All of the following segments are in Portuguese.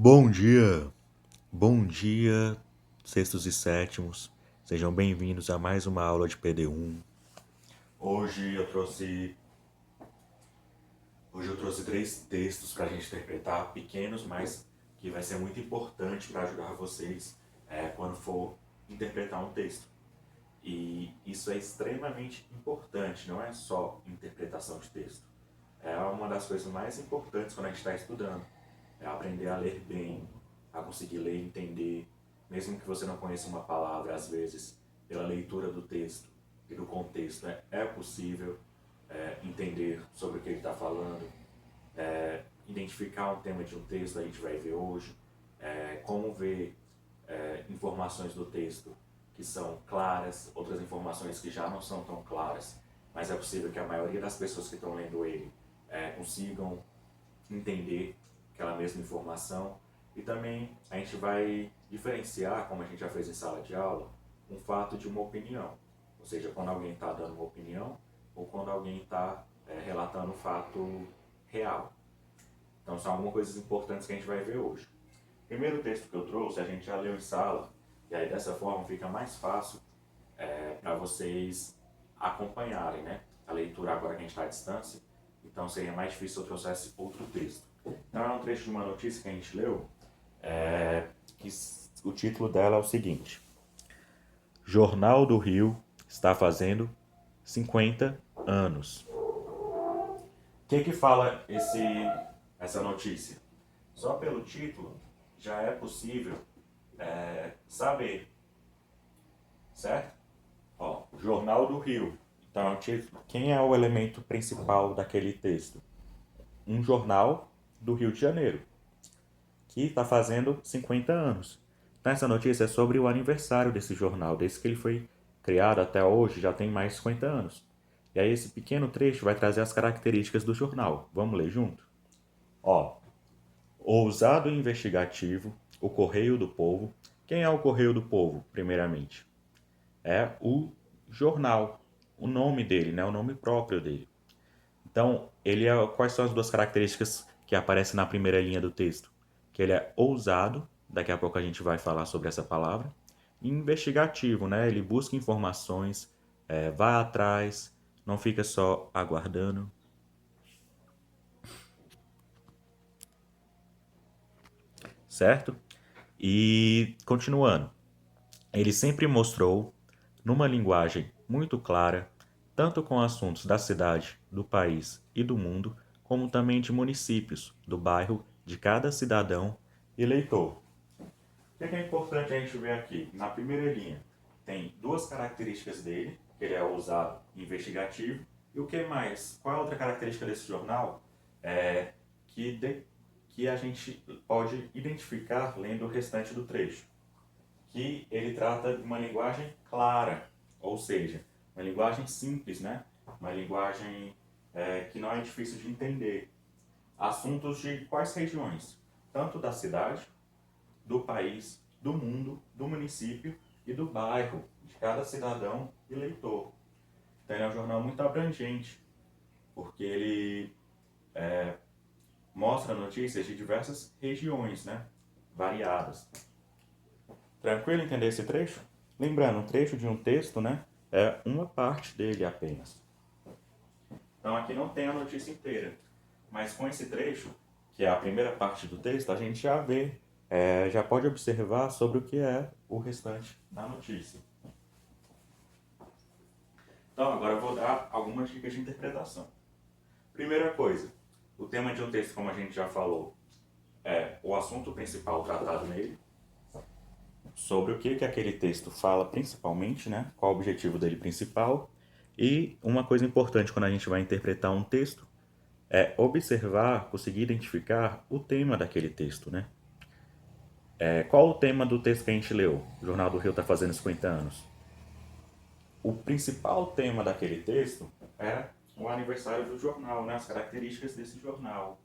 Bom dia, sextos e sétimos, sejam bem-vindos a mais uma aula de PD1. Hoje eu trouxe três textos para a gente interpretar, pequenos, mas que vai ser muito importante para ajudar vocês quando for interpretar um texto. E isso é extremamente importante, não é só interpretação de texto. É uma das coisas mais importantes quando a gente está estudando. É aprender a ler bem, a conseguir ler e entender, mesmo que você não conheça uma palavra, às vezes, pela leitura do texto e do contexto, é possível entender sobre o que ele está falando, identificar um tema de um texto, a gente vai ver hoje, como ver informações do texto que são claras, outras informações que já não são tão claras, mas é possível que a maioria das pessoas que estão lendo ele consigam entender aquela mesma informação. E também a gente vai diferenciar, como a gente já fez em sala de aula, um fato de uma opinião. Ou seja, quando alguém está dando uma opinião ou quando alguém está relatando um fato real. Então são algumas coisas importantes que a gente vai ver hoje. O primeiro texto que eu trouxe a gente já leu em sala, e aí dessa forma fica mais fácil para vocês acompanharem, né? A leitura agora que a gente está à distância, então seria mais difícil se eu trouxesse outro texto. Então é um trecho de uma notícia que a gente leu, que o título dela é o seguinte: Jornal do Rio está fazendo 50 anos. O que fala essa notícia? Só pelo título já é possível saber, certo? Ó, Jornal do Rio. Então, quem é o elemento principal daquele texto? Um jornal do Rio de Janeiro, que está fazendo 50 anos. Então, essa notícia é sobre o aniversário desse jornal, desde que ele foi criado até hoje, já tem mais de 50 anos. E aí, esse pequeno trecho vai trazer as características do jornal. Vamos ler junto? Ó, ousado e investigativo, o Correio do Povo. Quem é o Correio do Povo, primeiramente? É o jornal, o nome dele, né? O nome próprio dele. Então, quais são as duas características que aparecem na primeira linha do texto? Que ele é ousado, daqui a pouco a gente vai falar sobre essa palavra, e investigativo, né? Ele busca informações, vai atrás, não fica só aguardando. Certo? E continuando, ele sempre mostrou, numa linguagem muito clara, tanto com assuntos da cidade, do país e do mundo, como também de municípios, do bairro, de cada cidadão e leitor. O que é importante a gente ver aqui? Na primeira linha, tem duas características dele, que ele é ousado e investigativo. E o que mais? Qual é a outra característica desse jornal? É que a gente pode identificar lendo o restante do trecho. Que ele trata de uma linguagem clara, ou seja, uma linguagem simples, né? Uma linguagem que não é difícil de entender. Assuntos de quais regiões? Tanto da cidade, do país, do mundo, do município e do bairro, de cada cidadão e leitor. Então ele é um jornal muito abrangente, porque ele mostra notícias de diversas regiões, né? Variadas. Tranquilo entender esse trecho? Lembrando, um trecho de um texto, né? É uma parte dele apenas. Então aqui não tem a notícia inteira. Mas com esse trecho, que é a primeira parte do texto, a gente já vê, já pode observar sobre o que é o restante da notícia. Então agora eu vou dar algumas dicas de interpretação. Primeira coisa, o tema de um texto, como a gente já falou, é o assunto principal tratado nele, sobre o que aquele texto fala principalmente, né? Qual o objetivo dele principal. E uma coisa importante quando a gente vai interpretar um texto é observar, conseguir identificar o tema daquele texto, né? Qual o tema do texto que a gente leu? O Jornal do Rio está fazendo 50 anos. O principal tema daquele texto é o aniversário do jornal, né? As características desse jornal.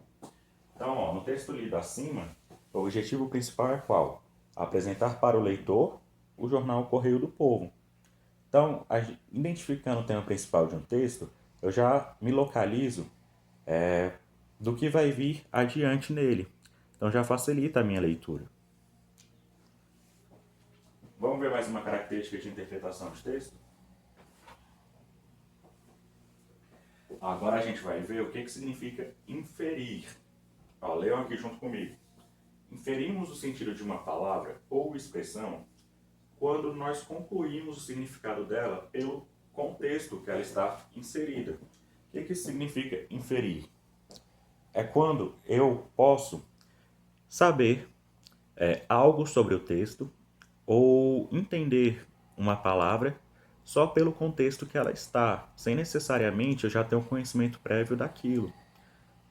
Então, ó, no texto lido acima, o objetivo principal é qual? Apresentar para o leitor o jornal Correio do Povo. Então, identificando o tema principal de um texto, eu já me localizo do que vai vir adiante nele. Então já facilita a minha leitura. Vamos ver mais uma característica de interpretação de texto? Agora a gente vai ver o que significa inferir. Ó, leiam aqui junto comigo. Inferimos o sentido de uma palavra ou expressão quando nós concluímos o significado dela pelo contexto que ela está inserida. O que significa inferir? É quando eu posso saber algo sobre o texto ou entender uma palavra só pelo contexto que ela está, sem necessariamente eu já ter um conhecimento prévio daquilo.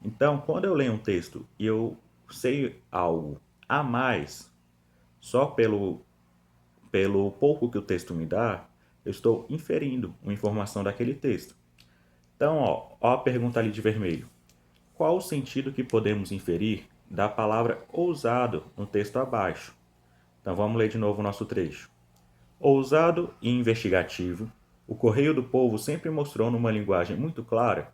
Então, quando eu leio um texto e eu sei algo a mais, só pelo pouco que o texto me dá, eu estou inferindo uma informação daquele texto. Então, ó a pergunta ali de vermelho. Qual o sentido que podemos inferir da palavra ousado no texto abaixo? Então, vamos ler de novo o nosso trecho. Ousado e investigativo, o Correio do Povo sempre mostrou numa linguagem muito clara,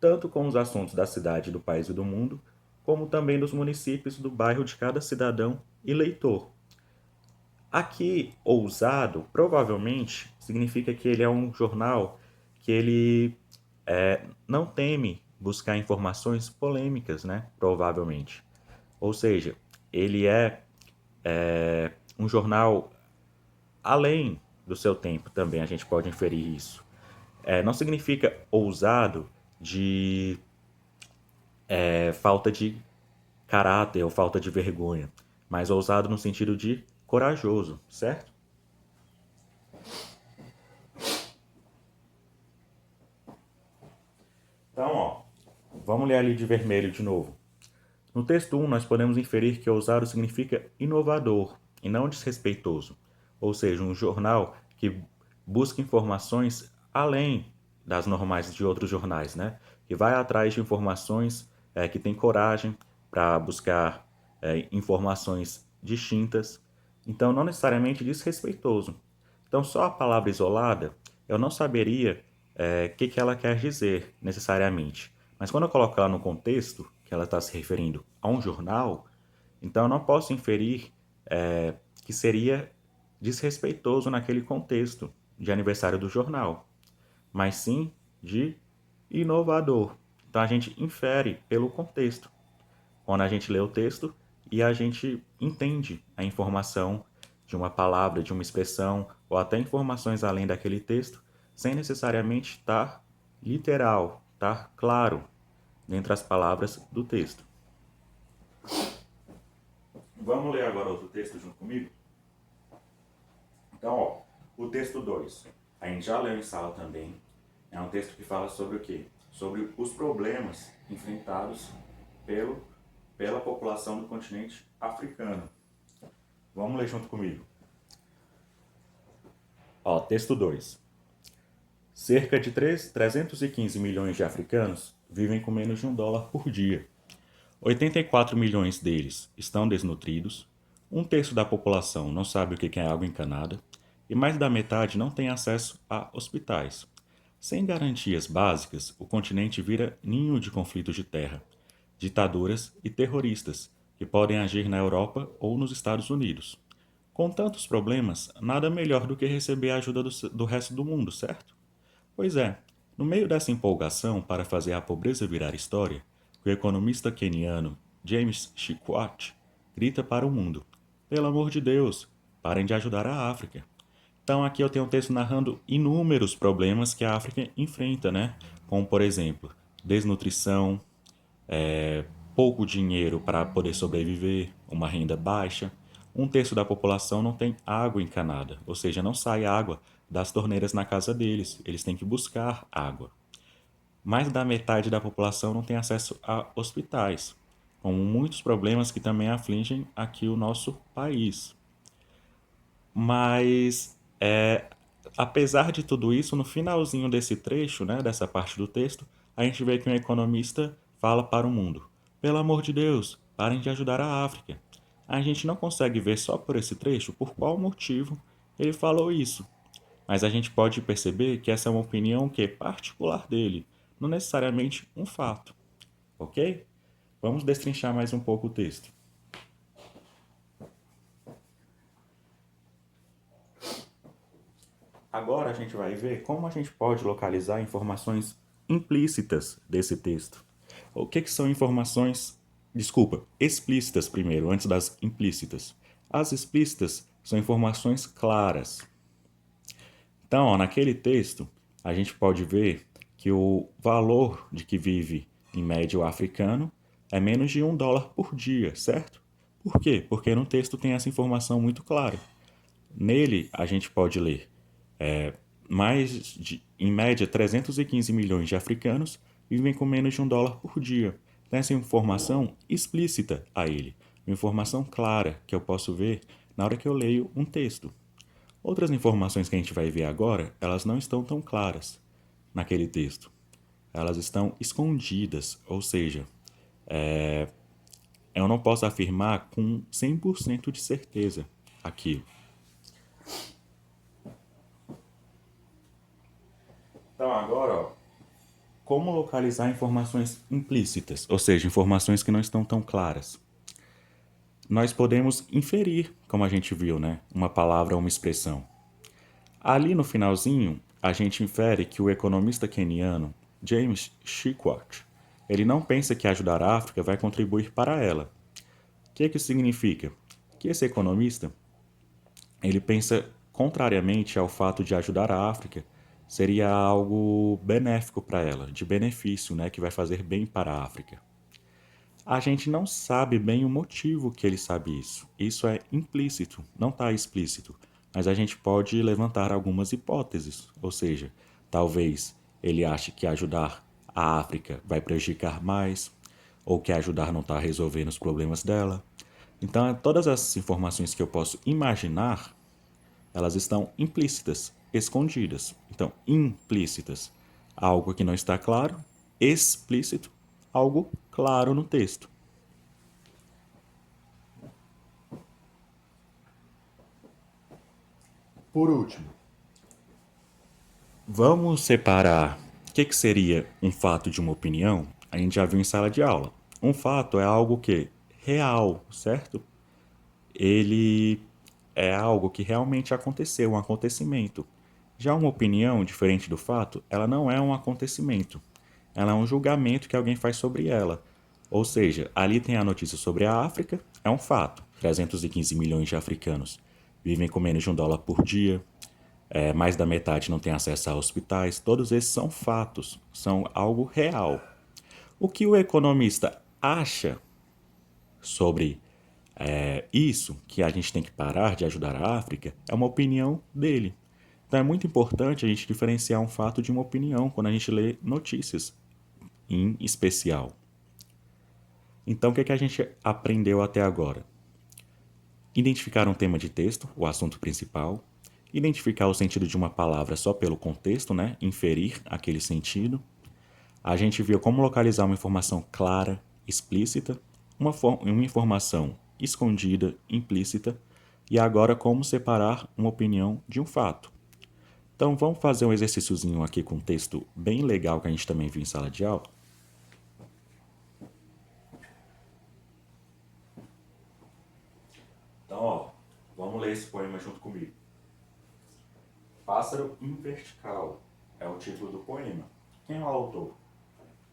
tanto com os assuntos da cidade, do país e do mundo, como também dos municípios do bairro de cada cidadão e leitor. Aqui, ousado, provavelmente, significa que ele é um jornal que ele não teme buscar informações polêmicas, né? Provavelmente. Ou seja, ele é um jornal além do seu tempo também, a gente pode inferir isso. Não significa ousado de falta de caráter ou falta de vergonha, mas ousado no sentido de corajoso, certo? Então, ó, vamos ler ali de vermelho de novo. No texto 1, nós podemos inferir que ousado significa inovador e não desrespeitoso, ou seja, um jornal que busca informações além das normais de outros jornais, né? Que vai atrás de informações, que tem coragem para buscar informações distintas, então não necessariamente desrespeitoso. Então, só a palavra isolada, eu não saberia o que ela quer dizer necessariamente. Mas quando eu coloco ela no contexto, que ela está se referindo a um jornal, então eu não posso inferir que seria desrespeitoso naquele contexto de aniversário do jornal, mas sim de inovador. Então a gente infere pelo contexto. Quando a gente lê o texto e a gente entende a informação de uma palavra, de uma expressão, ou até informações além daquele texto, sem necessariamente estar literal, estar claro dentre as palavras do texto. Vamos ler agora outro texto junto comigo? Então, ó, o texto 2. A gente já leu em sala também. É um texto que fala sobre o quê? Sobre os problemas enfrentados pela população do continente africano. Vamos ler junto comigo. Ó, texto 2. Cerca de 315 milhões de africanos vivem com menos de $1 por dia. 84 milhões deles estão desnutridos, um terço da população não sabe o que é água encanada e mais da metade não tem acesso a hospitais. Sem garantias básicas, o continente vira ninho de conflitos de terra, ditaduras e terroristas que podem agir na Europa ou nos Estados Unidos. Com tantos problemas, nada melhor do que receber a ajuda do resto do mundo, certo? Pois é, no meio dessa empolgação para fazer a pobreza virar história, o economista queniano James Shikwati grita para o mundo: pelo amor de Deus, parem de ajudar a África. Então aqui eu tenho um texto narrando inúmeros problemas que a África enfrenta, né? Como, por exemplo, desnutrição, pouco dinheiro para poder sobreviver, uma renda baixa. Um terço da população não tem água encanada, ou seja, não sai água das torneiras na casa deles, eles têm que buscar água. Mais da metade da população não tem acesso a hospitais, com muitos problemas que também afligem aqui o nosso país. Mas, apesar de tudo isso, no finalzinho desse trecho, né, dessa parte do texto, a gente vê que um economista fala para o mundo: pelo amor de Deus, parem de ajudar a África. A gente não consegue ver só por esse trecho por qual motivo ele falou isso, mas a gente pode perceber que essa é uma opinião que é particular dele, não necessariamente um fato, ok? Vamos destrinchar mais um pouco o texto. Agora a gente vai ver como a gente pode localizar informações implícitas desse texto. O que são informações, desculpa, explícitas primeiro, antes das implícitas. As explícitas são informações claras. Então, ó, naquele texto, a gente pode ver que o valor de que vive em média o africano é menos de $1 por dia, certo? Por quê? Porque no texto tem essa informação muito clara. Nele, a gente pode ler em média, 315 milhões de africanos vivem com menos de $1 por dia. Então, essa informação explícita a ele, uma informação clara que eu posso ver na hora que eu leio um texto. Outras informações que a gente vai ver agora, elas não estão tão claras naquele texto. Elas estão escondidas, ou seja, eu não posso afirmar com 100% de certeza aquilo. Então agora, ó, como localizar informações implícitas, ou seja, informações que não estão tão claras? Nós podemos inferir, como a gente viu, né? Uma palavra ou uma expressão. Ali no finalzinho, a gente infere que o economista queniano James Shikwat, ele não pensa que ajudar a África vai contribuir para ela. O que isso significa? Que esse economista, ele pensa contrariamente ao fato de ajudar a África seria algo benéfico para ela, de benefício, né, que vai fazer bem para a África. A gente não sabe bem o motivo que ele sabe isso. Isso é implícito, não está explícito. Mas a gente pode levantar algumas hipóteses. Ou seja, talvez ele ache que ajudar a África vai prejudicar mais, ou que ajudar não está resolvendo os problemas dela. Então, todas essas informações que eu posso imaginar, elas estão implícitas, escondidas. Então, implícitas, algo que não está claro; explícito, algo claro no texto. Por último, vamos separar o que seria um fato de uma opinião. A gente já viu em sala de aula. Um fato é algo que real, certo? Ele é algo que realmente aconteceu, um acontecimento. Já uma opinião, diferente do fato, ela não é um acontecimento. Ela é um julgamento que alguém faz sobre ela. Ou seja, ali tem a notícia sobre a África, é um fato. 315 milhões de africanos vivem com menos de $1 por dia, mais da metade não tem acesso a hospitais. Todos esses são fatos, são algo real. O que o economista acha sobre isso, que a gente tem que parar de ajudar a África, é uma opinião dele. Então é muito importante a gente diferenciar um fato de uma opinião quando a gente lê notícias, em especial. Então o que a gente aprendeu até agora? Identificar um tema de texto, o assunto principal. Identificar o sentido de uma palavra só pelo contexto, né? Inferir aquele sentido. A gente viu como localizar uma informação clara, explícita, uma informação escondida, implícita, e agora como separar uma opinião de um fato. Então vamos fazer um exercíciozinho aqui com um texto bem legal que a gente também viu em sala de aula. Então, ó, vamos ler esse poema junto comigo. Pássaro em Vertical é o título do poema. Quem é o autor?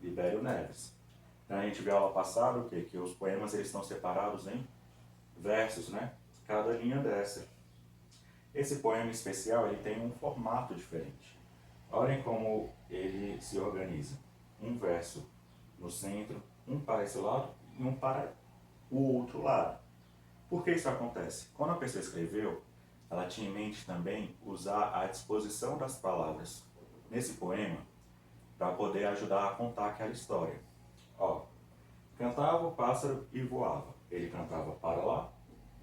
Libério Neves. Então, a gente viu aula passada o quê? Que os poemas eles estão separados em versos, né? Cada linha dessa. Esse poema especial ele tem um formato diferente. Olhem como ele se organiza. Um verso no centro, um para esse lado e um para o outro lado. Por que isso acontece? Quando a pessoa escreveu, ela tinha em mente também usar a disposição das palavras nesse poema para poder ajudar a contar aquela história. Ó, cantava o pássaro e voava. Ele cantava para lá,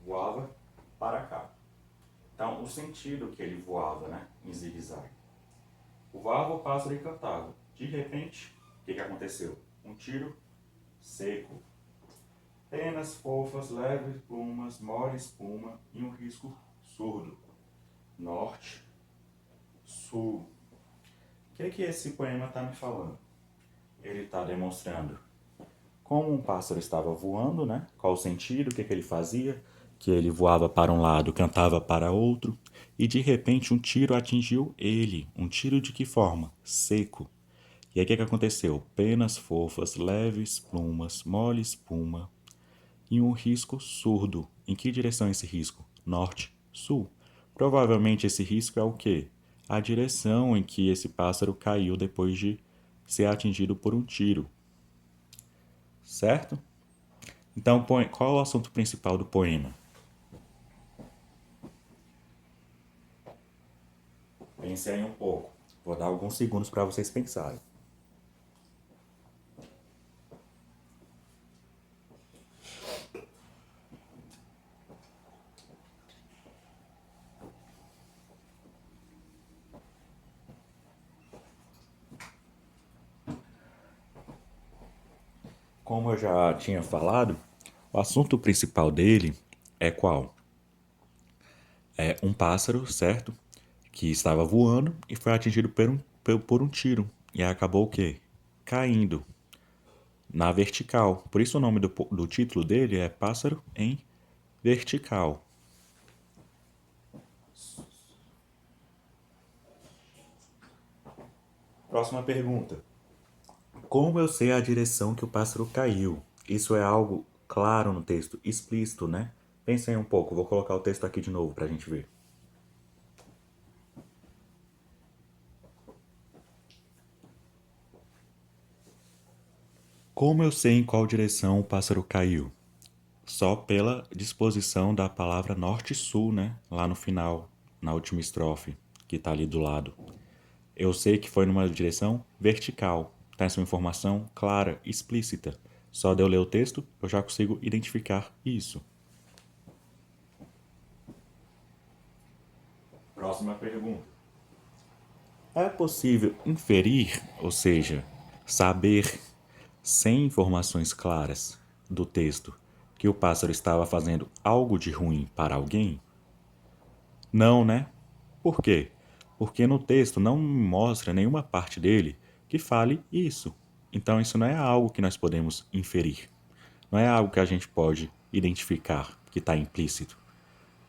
voava para cá. Então, o sentido que ele voava, né, em zigue-zague. Voava o pássaro e cantava. De repente, o que aconteceu? Um tiro seco. Penas fofas, leves plumas, mora espuma e um risco surdo. Norte, sul. O que esse poema está me falando? Ele está demonstrando como um pássaro estava voando, né? Qual o sentido, o que ele fazia, que ele voava para um lado, cantava para outro, e de repente um tiro atingiu ele. Um tiro de que forma? Seco. E aí o que aconteceu? Penas fofas, leves plumas, mole espuma e um risco surdo. Em que direção é esse risco? Norte, sul. Provavelmente esse risco é o quê? A direção em que esse pássaro caiu depois de ser atingido por um tiro, certo? Então, qual é o assunto principal do poema? Pense aí um pouco. Vou dar alguns segundos para vocês pensarem. Como eu já tinha falado, o assunto principal dele é qual? É um pássaro, certo? Que estava voando e foi atingido por um tiro. E aí acabou o quê? Caindo na vertical. Por isso o nome do título dele é Pássaro em Vertical. Próxima pergunta. Como eu sei a direção que o pássaro caiu? Isso é algo claro no texto, explícito, né? Pensem um pouco, vou colocar o texto aqui de novo para a gente ver. Como eu sei em qual direção o pássaro caiu? Só pela disposição da palavra norte-sul, né? Lá no final, na última estrofe, que está ali do lado. Eu sei que foi numa direção vertical. Tá essa informação clara, explícita. Só de eu ler o texto, eu já consigo identificar isso. Próxima pergunta. É possível inferir, ou seja, saber, sem informações claras do texto, que o pássaro estava fazendo algo de ruim para alguém? Não, né? Por quê? Porque no texto não mostra nenhuma parte dele que fale isso. Então isso não é algo que nós podemos inferir. Não é algo que a gente pode identificar, que está implícito.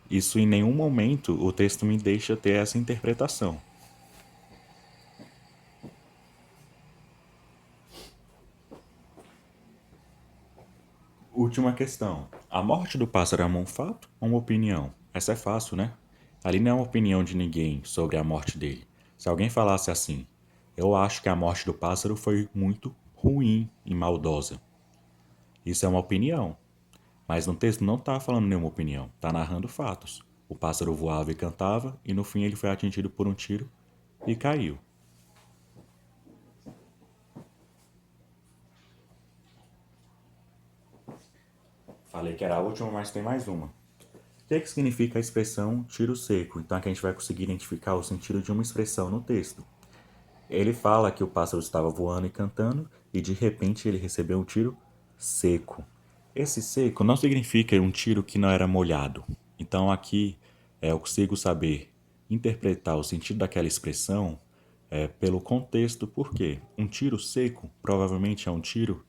Isso em nenhum momento o texto me deixa ter essa interpretação. Última questão. A morte do pássaro é um fato ou uma opinião? Essa é fácil, né? Ali não é uma opinião de ninguém sobre a morte dele. Se alguém falasse assim, eu acho que a morte do pássaro foi muito ruim e maldosa. Isso é uma opinião. Mas no texto não está falando nenhuma opinião, está narrando fatos. O pássaro voava e cantava, e no fim ele foi atingido por um tiro e caiu. Falei que era a última, mas tem mais uma. O que significa a expressão tiro seco? Então aqui a gente vai conseguir identificar o sentido de uma expressão no texto. Ele fala que o pássaro estava voando e cantando e de repente ele recebeu um tiro seco. Esse seco não significa um tiro que não era molhado. Então aqui eu consigo saber interpretar o sentido daquela expressão pelo contexto, porque um tiro seco provavelmente é um tiro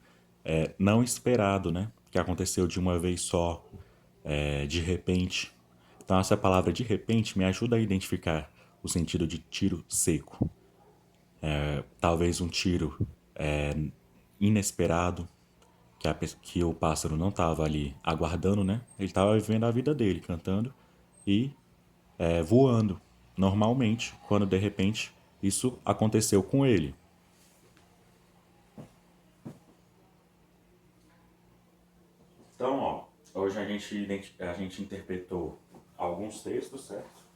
não esperado, né? Que aconteceu de uma vez só, de repente. Então essa palavra de repente me ajuda a identificar o sentido de tiro seco. Talvez um tiro inesperado, que o pássaro não estava ali aguardando, né? Ele estava vivendo a vida dele, cantando e voando normalmente, quando de repente isso aconteceu com ele. Então, ó, hoje a gente interpretou alguns textos, certo?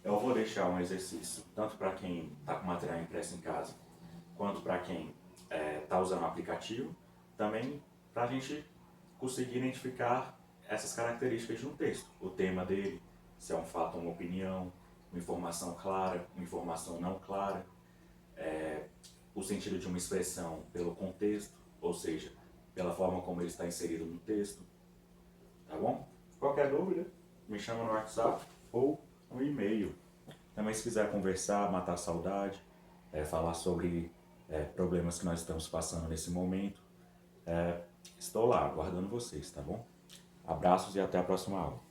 Eu vou deixar um exercício, tanto para quem está com material impresso em casa, quanto para quem está usando o aplicativo, também para a gente conseguir identificar essas características de um texto. O tema dele, se é um fato ou uma opinião, uma informação clara, uma informação não clara, o sentido de uma expressão pelo contexto, ou seja, pela forma como ele está inserido no texto, tá bom? Qualquer dúvida, me chama no WhatsApp ou no e-mail. Também se quiser conversar, matar a saudade, falar sobre problemas que nós estamos passando nesse momento, estou lá aguardando vocês, tá bom? Abraços e até a próxima aula.